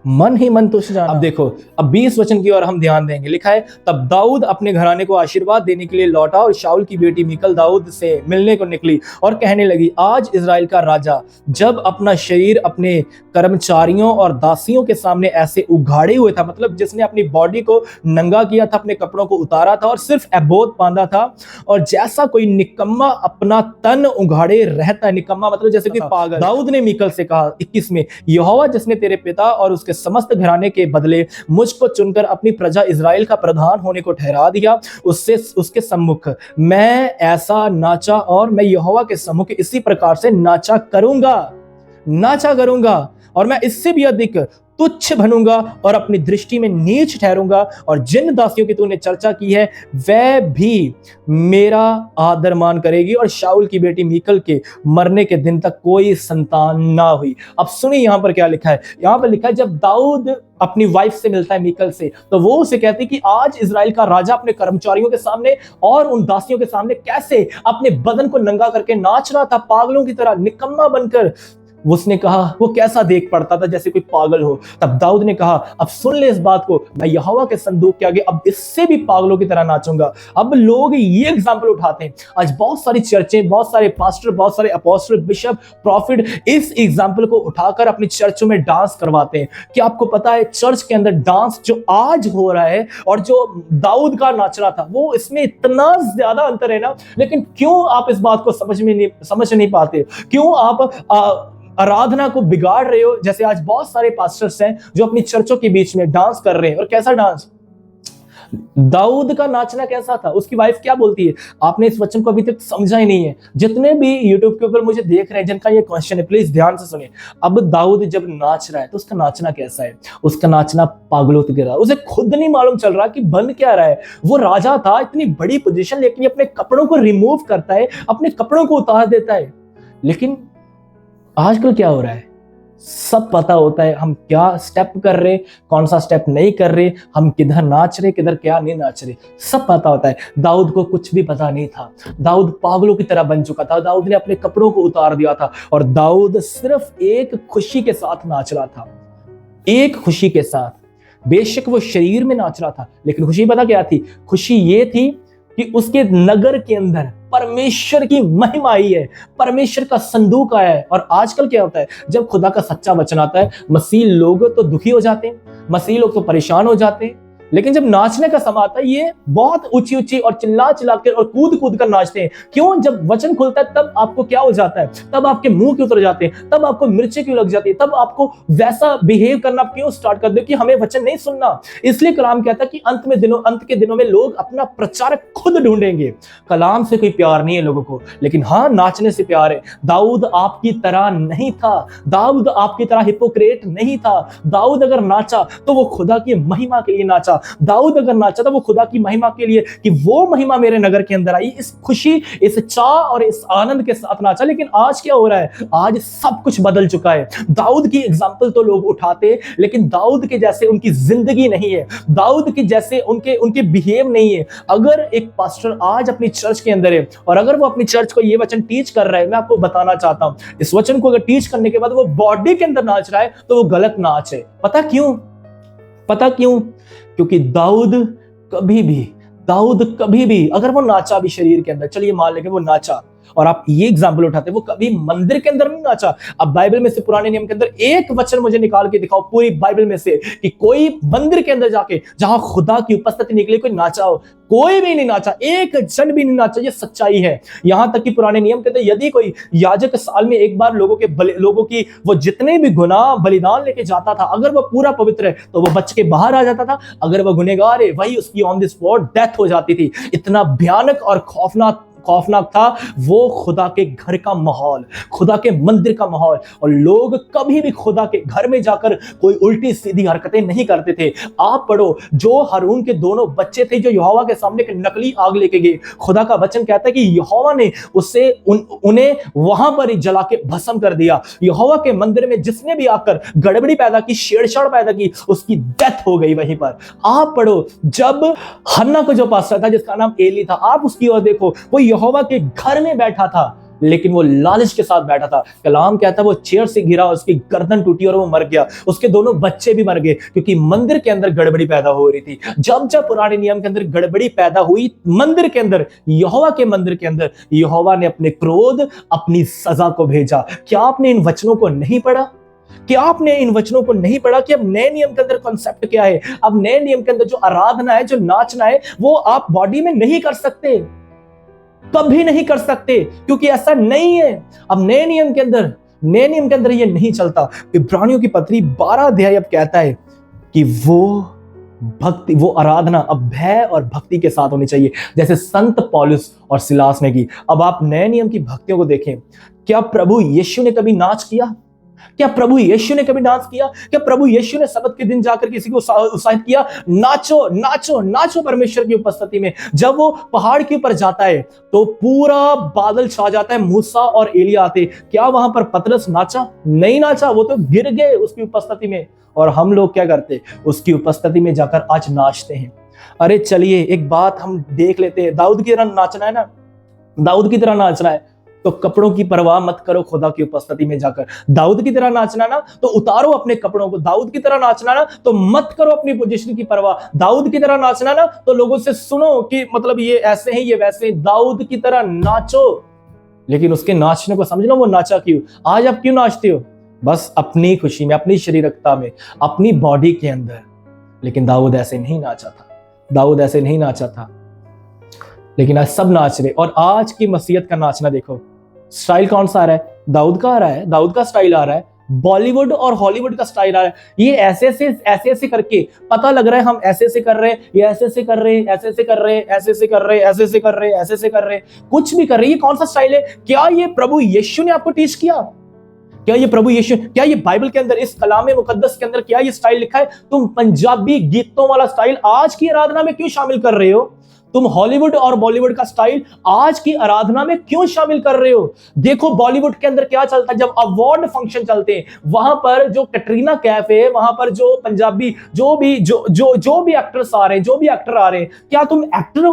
मन ही मन तुच्छ जाना। अब देखो, अब 20 वचन की ओर हम ध्यान देंगे। लिखा है, तब दाऊद अपने घराने को आशीर्वाद देने के लिए लौटा, और शाऊल की बेटी मीकल दाऊद से मिलने को निकली और कहने लगी, आज इजराइल का राजा जब अपना शरीर अपने कर्मचारियों और दासियों के सामने ऐसे उघाड़े हुए था, मतलब जिसने अपनी बॉडी को नंगा किया था, अपने कपड़ों को उतारा था और सिर्फ एबोद बांधा था, और जैसा कोई निकम्मा अपना तन उघाड़े रहता है, निकम्मा मतलब जैसे कोई पागल। दाऊद ने मीकल से कहा 21 में, यहोवा जिसने तेरे पिता और उसके समस्त घराने के बदले मुझको चुनकर अपनी प्रजा इजराइल का प्रधान होने को ठहरा दिया, उसके सम्मुख मैं ऐसा नाचा, और मैं यहोवा के सम्मुख इसी प्रकार से नाचा करूंगा, और मैं इससे भी अधिक तुच्छ बनूंगा और अपनी दृष्टि में नीच ठहरूंगा, और जिन दासियों की तूने चर्चा की है वह भी मेरा आदर मान करेगी। और शाऊल की बेटी मीकल के मरने के दिन तक कोई संतान ना हुई। अब सुनिए यहाँ पर क्या लिखा है। यहाँ पर लिखा है, जब दाऊद अपनी वाइफ से मिलता है मीकल से, तो वो उसे कहती कि आज इजराइल का राजा अपने कर्मचारियों के सामने और उन दासियों के सामने कैसे अपने बदन को नंगा करके नाच रहा था, पागलों की तरह, निकम्मा बनकर। उसने कहा वो कैसा देख पड़ता था, जैसे कोई पागल हो। तब दाऊद ने कहा, अब सुन ले इस बात को, मैं यहोवा के संदूक के आगे अब इससे भी पागलों की तरह नाचूंगा। अब लोग ये एग्जाम्पल उठाते हैं। आज बहुत सारी चर्चें, बहुत सारे पास्टर, बहुत सारे अपोस्टल, बिशप, प्रॉफिट इस एग्जाम्पल को उठाकर अपनी चर्चों में डांस करवाते हैं। क्या आपको पता है चर्च के अंदर डांस जो आज हो रहा है और जो दाऊद का नाच रहा था, वो इसमें इतना ज्यादा अंतर है ना। लेकिन क्यों आप इस बात को समझ नहीं पाते? क्यों आप आराधना को बिगाड़ रहे हो? जैसे आज बहुत सारे पास्टर्स हैं जो अपनी चर्चों के बीच में डांस कर रहे हैं। और कैसा डांस? दाऊद का नाचना कैसा था, उसकी वाइफ क्या बोलती है, आपने इस वचन को अभी तक समझा ही नहीं है। जितने भी यूट्यूब के ऊपर मुझे देख रहे हैं जिनका ये क्वेश्चन है, प्लीज ध्यान से सुनिए। अब दाऊद जब नाच रहा है तो उसका नाचना कैसा है, उसका नाचना पागलों की तरह, उसे खुद नहीं मालूम चल रहा कि बन क्या रहा है। वो राजा था, इतनी बड़ी पोजीशन, लेकिन अपने कपड़ों को रिमूव करता है, अपने कपड़ों को उतार देता है। लेकिन आजकल क्या हो रहा है, सब पता होता है हम क्या स्टेप कर रहे, कौन सा स्टेप नहीं कर रहे, हम किधर नाच रहे, किधर क्या नहीं नाच रहे, सब पता होता है। दाऊद को कुछ भी पता नहीं था। दाऊद पागलों की तरह बन चुका था। दाऊद ने अपने कपड़ों को उतार दिया था और दाऊद सिर्फ एक खुशी के साथ नाच रहा था, एक खुशी के साथ। बेशक वो शरीर में नाच रहा था, लेकिन खुशी पता क्या थी, खुशी ये थी कि उसके नगर के अंदर परमेश्वर की महिमा आई है, परमेश्वर का संदूक आया है। और आजकल क्या होता है, जब खुदा का सच्चा वचन आता है, मसीह लोग तो दुखी हो जाते हैं, मसीह लोग तो परेशान हो जाते हैं। लेकिन जब नाचने का समय आता है, ये बहुत ऊंची ऊंची और चिल्ला चिल्ला कर और कूद कूद कर नाचते हैं। क्यों? जब वचन खुलता है तब आपको क्या हो जाता है, तब आपके मुंह क्यों उतर जाते हैं, तब आपको मिर्ची क्यों लग जाती है, तब आपको वैसा बिहेव करना क्यों स्टार्ट कर दे कि हमें वचन नहीं सुनना। इसलिए कलाम कहता है कि अंत के दिनों में लोग अपना प्रचारक खुद ढूंढेंगे। कलाम से कोई प्यार नहीं है लोगों को, लेकिन हाँ, नाचने से प्यार है। दाऊद आपकी तरह नहीं था, दाऊद आपकी तरह हिपोक्रेट नहीं था। दाऊद अगर नाचा तो वो खुदा की महिमा के लिए नाचा। दाऊद अगर नाचा था वो खुदा की महिमा के लिए, कि वो महिमा मेरे नगर के अंदर आई। इस खुशी, इस चाह और इस आनंद के साथ नाचा। लेकिन आज क्या हो रहा है, आज सब कुछ बदल चुका है। दाऊद की एग्जाम्पल तो लोग उठाते, लेकिन दाऊद के जैसे उनकी जिंदगी नहीं है, दाऊद के जैसे उनके बिहेव नहीं है। अगर एक पास्टर आज अपनी चर्च के अंदर है और अगर वो अपनी चर्च को ये वचन टीच कर रहा है, मैं आपको बताना चाहता हूं, इस वचन को अगर टीच करने के बाद वो बॉडी के अंदर नाच रहा है तो वो गलत नाच है। पता क्यों? पता क्यों? क्योंकि दाऊद कभी भी अगर वो नाचा भी शरीर के अंदर, चलिए मान लेंगे वो नाचा, और आप ये एग्जाम्पल उठाते, वो कभी मंदिर के अंदर नहीं नाचा। अब बाइबल में से, पुराने नियम के अंदर एक वचन मुझे निकाल के दिखाओ पूरी बाइबल में से कि कोई मंदिर के अंदर जाके, जहां खुदा की उपस्थिति निकली, कोई नाचा हो। कोई भी नहीं नाचा, एक जन भी नहीं नाचा। ये सच्चाई है। यहां तक कि पुराने नियम के अंदर यदि कोई याजक साल में एक बार लोगों की वो जितने भी गुनाह बलिदान लेके जाता था, अगर वो पूरा पवित्र है तो वो बच के बाहर आ जाता था। अगर वो गुनहगार है, वही उसकी ऑन द स्पॉट डेथ हो जाती थी। इतना भयानक और खौफनाक था वो खुदा के घर का माहौल, खुदा के मंदिर का माहौल। और लोग कभी भी खुदा के घर में जाकर कोई उल्टी सीधी हरकतें नहीं करते थे। आप पढ़ो, जो हारून के दोनों बच्चे थे जो यहोवा के सामने एक नकली आग लेके गए, खुदा का वचन कहता है कि यहोवा ने उन्हें वहां पर ही जला के भस्म कर दिया। यहोवा के मंदिर में जिसने भी आकर गड़बड़ी पैदा की, छेड़छाड़ पैदा की, उसकी डेथ हो गई वहीं पर। आप पढ़ो, जब हन्ना को जो पास्टर था जिसका नाम एली था, आप उसकी ओर देखो, वो यहोवा के घर में बैठा था, लेकिन वो लालच के साथ बैठा था। कलाम कहता है वो चेयर से गिरा, उसकी गर्दन टूटी और वो मर गया। उसके दोनों बच्चे भी मर गए, क्योंकि मंदिर के अंदर गड़बड़ी पैदा हो रही थी। जब पुराने नियम के अंदर गड़बड़ी पैदा हुई मंदिर के अंदर, यहोवा के मंदिर के अंदर, यहोवा ने अपने क्रोध, अपनी सजा को भेजा। क्या आपने इन वचनों को नहीं पढ़ा? क्या आपने इन वचनों को नहीं पढ़ा कि अब नए नियम के अंदर कॉन्सेप्ट क्या है? अब नए नियम के अंदर जो आराधना है, जो नाचना है, वो आप बॉडी में नहीं कर सकते, कभी नहीं कर सकते, क्योंकि ऐसा नहीं है। अब नए नियम के अंदर ये नहीं चलता। इब्रानियों की पत्री 12 अध्याय अब कहता है कि वो आराधना अब भय और भक्ति के साथ होनी चाहिए, जैसे संत पौलुस और सिलास ने की। अब आप नए नियम की भक्तियों को देखें। क्या प्रभु यीशु ने कभी नाच किया? क्या प्रभु यीशु ने कभी डांस किया? क्या प्रभु यीशु ने सब्त के दिन जाकर किसी को उत्साहित किया, नाचो नाचो नाचो परमेश्वर की उपस्थिति में? जब वो पहाड़ के ऊपर जाता है तो पूरा बादल छा जाता है, मूसा और एलिया आते। क्या वहां पर पतरस नाचा? नहीं नाचा, वो तो गिर गए उसकी उपस्थिति में। और हम लोग क्या करते? उसकी उपस्थिति में जाकर आज नाचते हैं। अरे चलिए एक बात हम देख लेते हैं। दाऊद की तरह नाचना है ना, दाऊद की तरह नाचना है तो कपड़ों की परवाह मत करो खुदा की उपस्थिति में जाकर। दाऊद की तरह नाचना ना तो उतारो अपने कपड़ों को। दाऊद की तरह नाचना ना तो मत करो अपनी पोजीशन की परवाह। दाऊद की तरह नाचना ना तो लोगों से सुनो कि मतलब ये ऐसे हैं, ये वैसे हैं। दाऊद की तरह नाचो, लेकिन उसके नाचने को समझ लो वो नाचा क्यों। आज आप क्यों नाचते हो? बस अपनी खुशी में, अपनी शरीरकता में, अपनी बॉडी के अंदर। लेकिन दाऊद ऐसे नहीं नाचा था, दाऊद ऐसे नहीं नाचा था। लेकिन आज सब नाच रहे। और आज की मसीहत का नाचना देखो, स्टाइल कौन सा आ रहा है? दाऊद का आ रहा है, दाऊद का स्टाइल आ रहा है। बॉलीवुड और हॉलीवुड का स्टाइल आ रहा है। ये ऐसे करके पता लग रहा है हम ऐसे कर रहे हैं, ये ऐसे कर रहे हैं, ऐसे कर रहे हैं, ऐसे कर रहे हैं, ऐसे कर रहे हैं, ऐसे कर रहे हैं, कुछ भी कर रहे हैं। ये कौन सा स्टाइल है? क्या ये प्रभु यीशु ने आपको टीच किया? क्या ये प्रभु यीशु, क्या ये बाइबल के अंदर, इस कलाम मुकद्दस के अंदर क्या ये स्टाइल लिखा है? तुम पंजाबी गीतों वाला स्टाइल आज की आराधना में क्यों शामिल कर रहे हो? तुम हॉलीवुड और बॉलीवुड का स्टाइल आज की आराधना में क्यों शामिल कर रहे हो? देखो बॉलीवुड के अंदर क्या चलता है, जब अवार्ड फंक्शन चलते हैं वहां पर जो कैटरीना कैफ है, वहां पर जो पंजाबी जो भी एक्टर्स आ रहे हैं, जो भी एक्टर आ रहे हैं, क्या तुम एक्टर हो?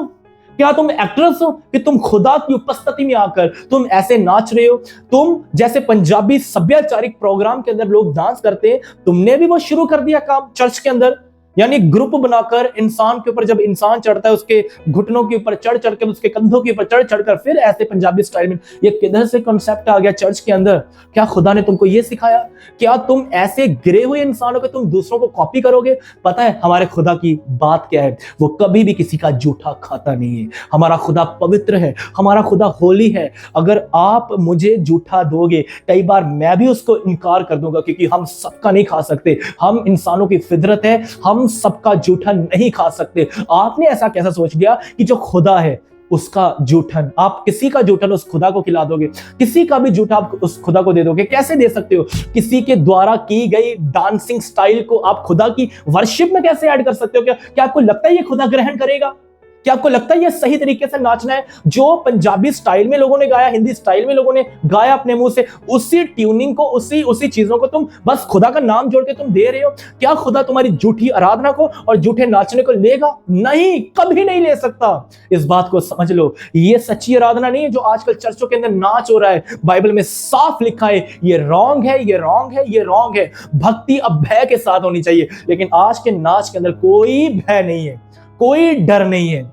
क्या तुम एक्ट्रेस हो कि तुम खुदा की उपस्थिति में आकर तुम ऐसे नाच रहे हो? तुम जैसे पंजाबी सभ्याचारिक प्रोग्राम के अंदर लोग डांस करते हैं, तुमने भी वो शुरू कर दिया काम चर्च के अंदर। यानी ग्रुप बनाकर इंसान के ऊपर, जब इंसान चढ़ता है उसके घुटनों के ऊपर चढ़ चढ़ कर, उसके कंधों के ऊपर चढ़ चढ़ कर फिर ऐसे पंजाबी स्टाइल में, ये किधर से कॉन्सेप्ट आ गया चर्च के अंदर? क्या खुदा ने तुमको ये सिखाया? क्या तुम ऐसे गिरे हुए इंसानों पे तुम दूसरों को कॉपी करोगे? पता है हमारे खुदा की बात क्या है? वो कभी भी किसी का जूठा खाता नहीं है। हमारा खुदा पवित्र है, हमारा खुदा होली है। अगर आप मुझे जूठा दोगे, कई बार मैं भी उसको इनकार कर दूंगा, क्योंकि हम सबका नहीं खा सकते। हम इंसानों की फितरत है, हम सबका जूठन नहीं खा सकते। आपने ऐसा कैसा सोच लिया कि जो खुदा है उसका जूठन, आप किसी का जूठन उस खुदा को खिला दोगे? किसी का भी जूठा आप उस खुदा को दे दोगे? कैसे दे सकते हो? किसी के द्वारा की गई डांसिंग स्टाइल को आप खुदा की वर्शिप में कैसे ऐड कर सकते हो? क्या आपको लगता है ये खुदा ग्रहण करेगा? क्या आपको लगता है ये सही तरीके से नाचना है? जो पंजाबी स्टाइल में लोगों ने गाया, हिंदी स्टाइल में लोगों ने गाया अपने मुंह से, उसी ट्यूनिंग को, उसी चीजों को तुम बस खुदा का नाम जोड़ के तुम दे रहे हो। क्या खुदा तुम्हारी झूठी आराधना को और झूठे नाचने को लेगा? नहीं, कभी नहीं ले सकता। इस बात को समझ लो। ये सच्ची आराधना नहीं है जो आजकल चर्चों के अंदर नाच हो रहा है। बाइबल में साफ लिखा है ये रॉन्ग है, ये रॉन्ग है, ये रॉन्ग है। भक्ति अब भय के साथ होनी चाहिए, लेकिन आज के नाच के अंदर कोई भय नहीं है, कोई डर नहीं है।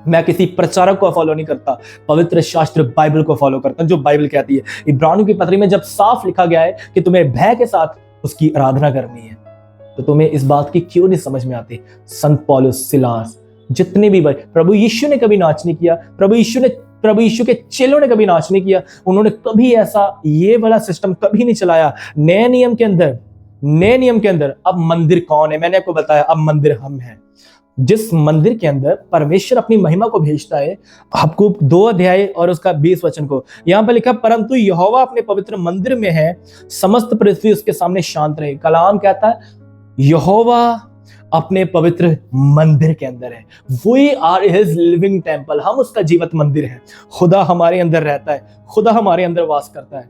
मैं किसी प्रचारक को फॉलो नहीं करता, पवित्र शास्त्र बाइबल को फॉलो करता हूं, जो बाइबल कहती है। इब्रानियों की पत्री में जब साफ लिखा गया है कि तुम्हें भय के साथ उसकी आराधना करनी है, तो तुम्हें इस बात की क्यों नहीं समझ में आती? संत पौलुस, सिलास, जितने भी भाई, प्रभु यीशु ने कभी नाच नहीं किया, प्रभु यीशु के चेलों ने कभी नाच नहीं किया। उन्होंने कभी ऐसा ये वाला सिस्टम कभी नहीं चलाया। नए नियम के अंदर अब मंदिर कौन है? मैंने आपको बताया, अब मंदिर हम हैं। जिस मंदिर के अंदर परमेश्वर अपनी महिमा को भेजता है। हबक्कूक 2 अध्याय और उसका 20 वचन को यहां पर लिखा, परंतु यहोवा अपने पवित्र मंदिर में है, समस्त पृथ्वी उसके सामने शांत रहे। कलाम कहता है यहोवा अपने पवित्र मंदिर के अंदर है। We are his living temple, हम उसका जीवित मंदिर है। खुदा हमारे अंदर रहता है, खुदा हमारे अंदर वास करता है।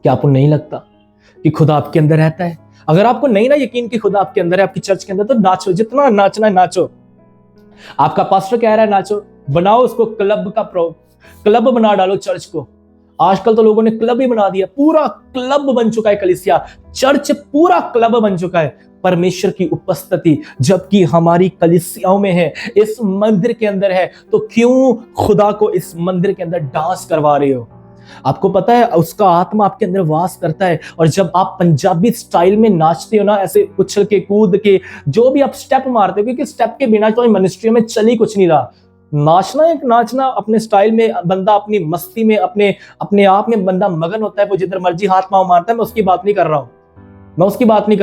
क्या आपको नहीं लगता कि खुदा आपके अंदर रहता है? अगर आपको नहीं ना यकीन कि खुदा आपके अंदर है, आपकी चर्च के अंदर, तो नाचो, जितना नाचना है नाचो। आपका पास्टर कह रहा है नाचो, बनाओ उसको क्लब बना डालो चर्च को। आजकल तो लोगों ने क्लब ही बना दिया, पूरा क्लब बन चुका है कलीसिया, चर्च पूरा क्लब बन चुका है। परमेश्वर की उपस्थिति जबकि हमारी कलीसियाओं में है, इस मंदिर के अंदर है, तो क्यों खुदा को इस मंदिर के अंदर डांस करवा रहे हो? आपको पता है उसका आत्मा आपके अंदर वास करता है। और जब आप पंजाबी स्टाइल में नाचते हो ना, ऐसे उछल के कूद के, जो भी आप स्टेप मारते हो, क्योंकि स्टेप के बिना तो मिनिस्ट्री में चल ही कुछ नहीं रहा। नाचना अपने स्टाइल में, बंदा अपनी मस्ती में, अपने आप में बंदा मगन होता है, वो जिधर मर्जी हाथ पांव मारता है। मैं उसकी बात नहीं कर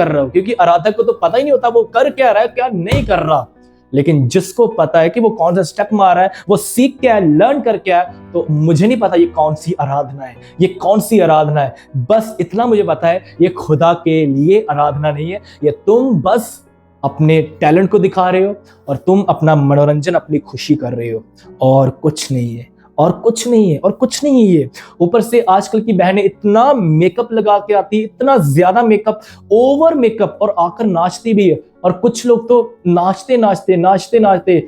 रहा हूं, क्योंकि आराधक को तो पता ही नहीं होता वो कर क्या रहा है, क्या नहीं कर रहा। लेकिन जिसको पता है कि वो कौन सा स्टेप मार रहा है, वो सीख क्या है, लर्न कर क्या है, तो मुझे नहीं पता ये कौन सी आराधना है, ये कौन सी आराधना है। बस इतना मुझे पता है, ये खुदा के लिए आराधना नहीं है। ये तुम बस अपने टैलेंट को दिखा रहे हो और तुम अपना मनोरंजन, अपनी खुशी कर रहे हो, और कुछ नहीं है, और कुछ नहीं है। ऊपर से आजकल की बहनें इतना मेकअप लगा के आती है, इतना ज्यादा मेकअप, ओवर मेकअप, और आकर नाचती भी है। और कुछ लोग तो नाचते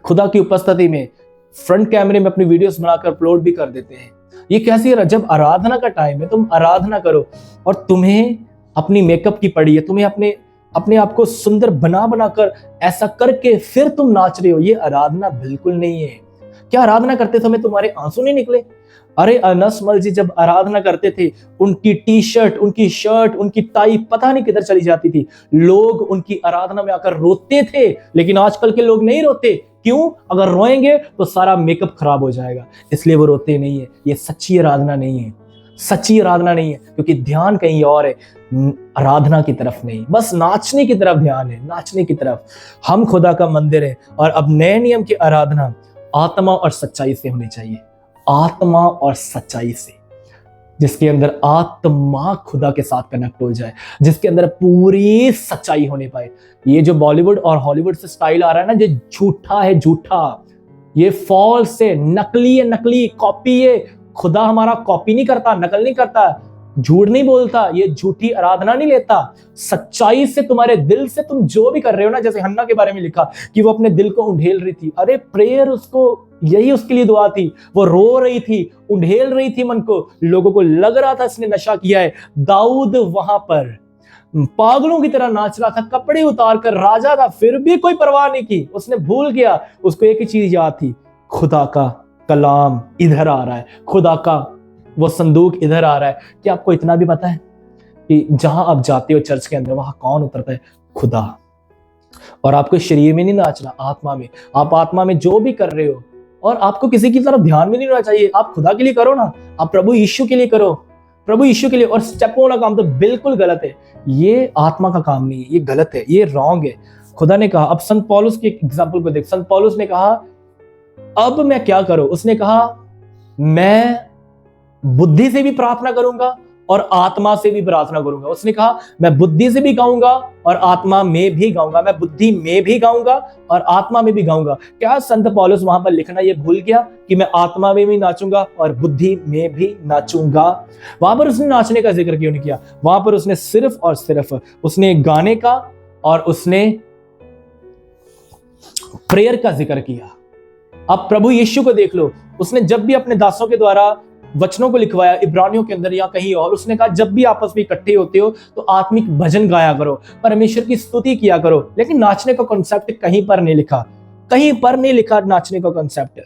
खुदा की उपस्थिति में फ्रंट कैमरे में अपनी वीडियोस बनाकर अपलोड भी कर देते हैं। ये कैसी, जब आराधना का टाइम है तुम आराधना करो, और तुम्हें अपनी मेकअप की पड़ी है, तुम्हें अपने आप को सुंदर बना कर ऐसा करके फिर तुम नाच रहे हो। ये आराधना बिल्कुल नहीं है। क्या आराधना करते समय तुम्हारे आंसू नहीं निकले? अरे अनसमल जी जब आराधना करते थे, उनकी टी शर्ट, उनकी शर्ट, उनकी टाई पता नहीं किधर चली जाती थी। लोग उनकी आराधना में आकर रोते थे, लेकिन आजकल के लोग नहीं रोते। क्यों? अगर रोएंगे तो सारा मेकअप खराब हो जाएगा, इसलिए वो रोते नहीं है। ये सच्ची आराधना नहीं है। सच्ची आराधना नहीं है, क्योंकि ध्यान कहीं और है, आराधना की तरफ नहीं, बस नाचने की तरफ ध्यान है, नाचने की तरफ। हम खुदा का मंदिर है, और अब नए नियम की आराधना आत्मा और सच्चाई से होनी चाहिए, आत्मा और सच्चाई से, जिसके अंदर आत्मा खुदा के साथ कनेक्ट हो जाए, जिसके अंदर पूरी सच्चाई होने पाए। ये जो बॉलीवुड और हॉलीवुड से स्टाइल आ रहा है ना, ये झूठा है, झूठा, ये फॉल्स है, नकली है, नकली कॉपी है। खुदा हमारा कॉपी नहीं करता, नकल नहीं करता, झूठ नहीं बोलता, ये झूठी आराधना नहीं लेता। सच्चाई से, तुम्हारे दिल से तुम जो भी कर रहे हो ना, जैसे हन्ना के बारे में लिखा कि वो अपने दिल को उंडेल रही थी, अरे प्रेयर उसको, यही उसके लिए दुआ थी, वो रो रही थी, उंडेल रही थी मन को, लोगों को लग रहा था इसने नशा किया है। दाऊद वहां पर पागलों की तरह नाच रहा था, कपड़े उतार कर, राजा था, फिर भी कोई परवाह नहीं की, उसने भूल गया। उसको एक ही चीज याद थी, खुदा का कलाम इधर आ रहा है, खुदा का वो संदूक इधर आ रहा है। क्या आपको इतना भी पता है कि जहां आप जाते हो चर्च के अंदर, वहां कौन उतरता है? खुदा। और आपको शरीर में नहीं नाचना, आत्मा में। आप आत्मा में जो भी कर रहे हो, और आपको किसी की तरफ ध्यान भी नहीं होना चाहिए, आप खुदा के लिए करो ना, आप प्रभु यीशु के लिए करो, प्रभु यीशु के लिए। और स्टेपों वाला काम तो बिल्कुल गलत है, ये आत्मा का काम नहीं है, ये गलत है, ये रॉन्ग है। खुदा ने कहा, अब संत पौलुस के एग्जांपल को देख, संत पौलुस ने कहा अब मैं क्या करूं? उसने कहा मैं बुद्धि से भी प्रार्थना करूंगा और आत्मा से भी प्रार्थना करूंगा। उसने कहा मैं बुद्धि से भी गाऊंगा और आत्मा में भी गाऊंगा, मैं बुद्धि में भी गाऊंगा और आत्मा में भी गाऊंगा। क्या संत पौलुस वहां पर लिखना ये भूल गया कि मैं आत्मा में भी नाचूंगा और बुद्धि में भी नाचूंगा? वहां पर उसने नाचने का जिक्र क्यों नहीं किया? वहां पर उसने सिर्फ और सिर्फ उसने गाने का और उसने प्रेयर का जिक्र किया। अब प्रभु यीशु को देख लो, उसने जब भी अपने दासों के द्वारा वचनों को लिखवाया, इब्रानियों के अंदर या कहीं और, उसने कहा जब भी आपस में इकट्ठे होते हो तो आत्मिक भजन गाया करो, परमेश्वर की स्तुति किया करो। लेकिन नाचने का कॉन्सेप्ट कहीं पर नहीं लिखा, कहीं पर नहीं लिखा नाचने का कॉन्सेप्ट।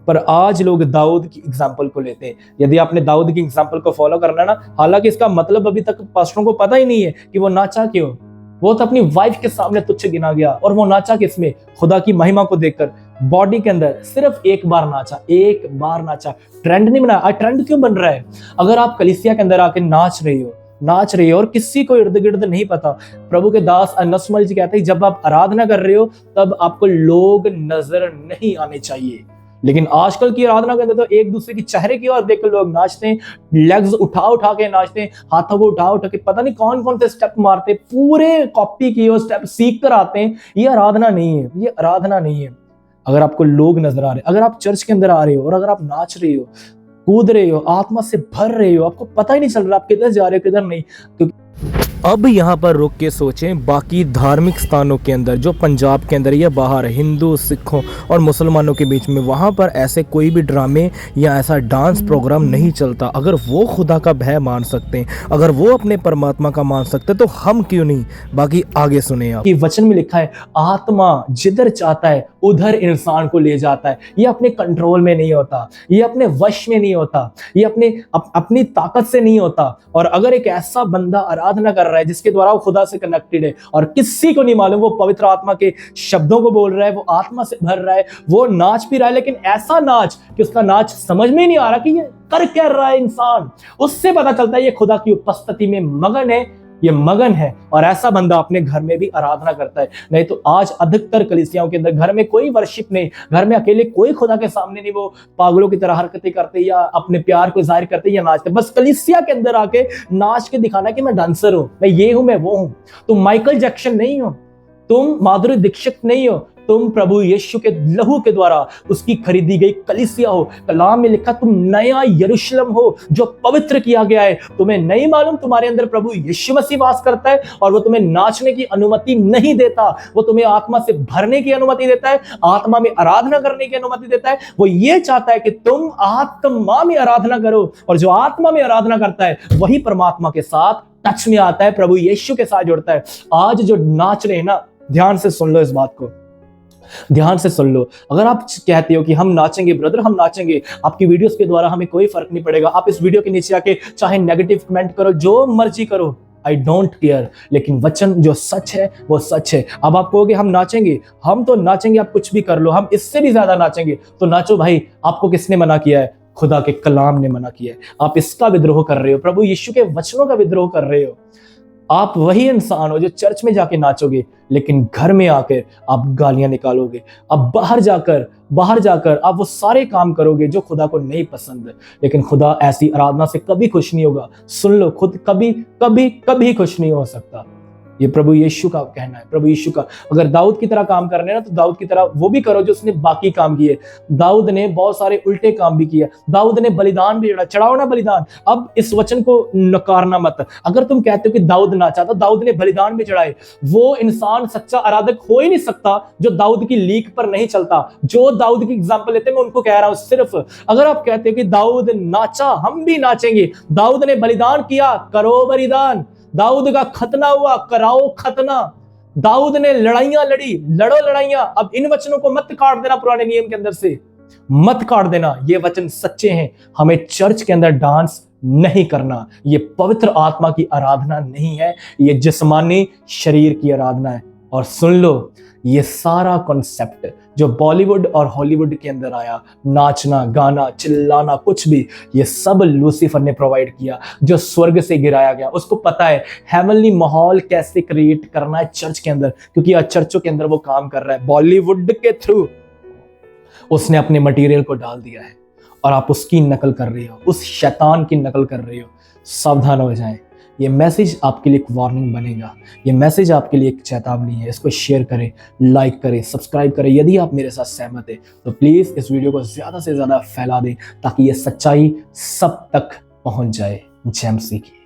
पर आज लोग दाऊद की एग्जांपल को लेते हैं। यदि आपने दाऊद की एग्जांपल को फॉलो करना ना, हालांकि इसका मतलब अभी तक पास्टरों को पता ही नहीं है कि वो नाचा क्यों। वो तो अपनी वाइफ के सामने तुच्छ गिना गया, और वो नाचा किसमें? खुदा की महिमा को देखकर। बॉडी के अंदर सिर्फ एक बार नाचा, एक बार नाचा, ट्रेंड नहीं बनाया। ट्रेंड क्यों बन रहा है? अगर आप कलीसिया के अंदर आके नाच रहे हो और किसी को इर्द गिर्द नहीं पता, प्रभु के दास नसमल जी कहते हैं जब आप आराधना कर रहे हो तब आपको लोग नजर नहीं आने चाहिए। लेकिन आजकल की आराधना के अंदर तो एक दूसरे की चेहरे की ओर देखकर लोग नाचते हैं, लेग्स उठा के नाचते हैं, हाथों को उठा के पता नहीं कौन कौन से स्टेप मारते, पूरे कॉपी किए स्टेप सीख कर आते हैं। ये आराधना नहीं है, ये आराधना नहीं है। अगर आपको लोग नजर आ रहे हैं, अगर आप चर्च के अंदर आ रहे हो और अगर आप नाच रहे हो, कूद रहे हो, आत्मा से भर रहे हो, आपको पता ही नहीं चल रहा आप किधर जा रहे हो किधर नहीं। अब यहाँ पर रुक के सोचें, बाकी धार्मिक स्थानों के अंदर जो पंजाब के अंदर या बाहर हिंदू, सिखों और मुसलमानों के बीच में, वहाँ पर ऐसे कोई भी ड्रामे या ऐसा डांस प्रोग्राम नहीं चलता। अगर वो खुदा का भय मान सकते हैं, अगर वो अपने परमात्मा का मान सकते हैं, तो हम क्यों नहीं? बाकी आगे सुने आप। ये वचन में लिखा है आत्मा जिधर चाहता है उधर इंसान को ले जाता है। ये अपने कंट्रोल में नहीं होता, ये अपने वश में नहीं होता, ये अपनी ताकत से नहीं होता। और अगर एक ऐसा बंदा आराधना कर रहा है जिसके द्वारा वो खुदा से कनेक्टेड है और किसी को नहीं मालूम वो पवित्र आत्मा के शब्दों को बोल रहा है, वो आत्मा से भर रहा है, वो नाच भी रहा है, लेकिन ऐसा नाच कि उसका नाच समझ में ही नहीं आ रहा कि ये कर क्या रहा है इंसान, उससे पता चलता है ये खुदा की उपस्थिति में मगन है, ये मगन है। और ऐसा बंदा अपने घर में भी आराधना करता है। नहीं तो आज अधिकतर कलीसियाओं के अंदर घर में कोई वर्शिप नहीं, घर में अकेले कोई खुदा के सामने नहीं, वो पागलों की तरह हरकतें करते या अपने प्यार को जाहिर करते या नाचते। बस कलीसिया के अंदर आके नाच के दिखाना कि मैं डांसर हूं, मैं ये हूं, मैं वो हूं। तुम माइकल जैक्सन नहीं हो, तुम माधुरी दीक्षित नहीं हो, तुम प्रभु यीशु के लहू के द्वारा उसकी खरीदी गई कलीसिया हो। कलाम में लिखा तुम नया यरूशलेम हो जो पवित्र किया गया है। तुम्हें नहीं मालूम तुम्हारे अंदर प्रभु यीशु मसीह वास करता है और वो तुम्हें नाचने की अनुमति नहीं देता, वो तुम्हें आत्मा से भरने की अनुमति देता है, आत्मा में आराधना करने की अनुमति देता है। वो ये चाहता है कि तुम आत्मा में आराधना करो, और जो आत्मा में आराधना करता है वही परमात्मा के साथ टच में आता है, प्रभु यीशु के साथ जुड़ता है। आज जो नाच रहे हैं ना, ध्यान से सुन लो, इस बात को ध्यान से सुन लो। अगर आप कहते हो कि हम नाचेंगे ब्रदर, हम नाचेंगे, आपकी वीडियोस के द्वारा हमें कोई फर्क नहीं पड़ेगा, आप इस वीडियो के नीचे आके चाहे नेगेटिव कमेंट करो, जो मर्जी करो, आई डोंट केयर, लेकिन वचन जो सच है वो सच है। अब आप कहोगे हम नाचेंगे, हम तो नाचेंगे, आप कुछ भी कर लो, हम इससे भी ज्यादा नाचेंगे, तो नाचो भाई, आपको किसने मना किया है? खुदा के कलाम ने मना किया है। आप इसका विद्रोह कर रहे हो, प्रभु यीशु के वचनों का विद्रोह कर रहे हो। आप वही इंसान हो जो चर्च में जाके नाचोगे, लेकिन घर में आकर आप गालियां निकालोगे। अब बाहर जाकर आप वो सारे काम करोगे जो खुदा को नहीं पसंद। लेकिन खुदा ऐसी आराधना से कभी खुश नहीं होगा। सुन लो, खुद कभी कभी कभी खुश नहीं हो सकता। ये प्रभु यीशु का कहना है, प्रभु यीशु का। अगर दाऊद की तरह काम करने ना, तो दाऊद की तरह वो भी करो जो उसने बाकी काम किए। दाऊद ने बहुत सारे उल्टे काम भी किए। दाऊद ने बलिदान भी चढ़ाओ ना बलिदान। अब इस वचन को नकारना मत। अगर तुम कहते हो कि दाऊद नाचा था, दाऊद ने बलिदान भी चढ़ाए, वो इंसान सच्चा आराधक हो ही नहीं सकता जो दाऊद की लीक पर नहीं चलता। जो दाऊद की एग्जाम्पल लेते, मैं उनको कह रहा हूं। सिर्फ अगर आप कहते हो कि दाऊद नाचा, हम भी नाचेंगे। दाऊद ने बलिदान किया, करो बलिदान। दाऊद का खतना हुआ, कराओ खतना। दाऊद ने लड़ाइयां लड़ी, लड़ो लड़ाइयां। अब इन वचनों को मत काट देना, पुराने नियम के अंदर से मत काट देना। ये वचन सच्चे हैं। हमें चर्च के अंदर डांस नहीं करना। ये पवित्र आत्मा की आराधना नहीं है, ये जिस्मानी शरीर की आराधना है। और सुन लो, ये सारा कॉन्सेप्ट जो बॉलीवुड और हॉलीवुड के अंदर आया, नाचना, गाना, चिल्लाना, कुछ भी, ये सब लूसीफर ने प्रोवाइड किया, जो स्वर्ग से गिराया गया। उसको पता है हेवनली माहौल कैसे क्रिएट करना है चर्च के अंदर, क्योंकि आज चर्चों के अंदर वो काम कर रहा है। बॉलीवुड के थ्रू उसने अपने मटेरियल को डाल दिया है और आप उसकी नकल कर रहे हो, उस शैतान की नकल कर रहे हो। सावधान हो जाएं। ये मैसेज आपके लिए एक वार्निंग बनेगा, ये मैसेज आपके लिए एक चेतावनी है। इसको शेयर करें, लाइक करें, सब्सक्राइब करें। यदि आप मेरे साथ सहमत हैं तो प्लीज़ इस वीडियो को ज़्यादा से ज़्यादा फैला दें, ताकि ये सच्चाई सब तक पहुंच जाए। जय मसीह की।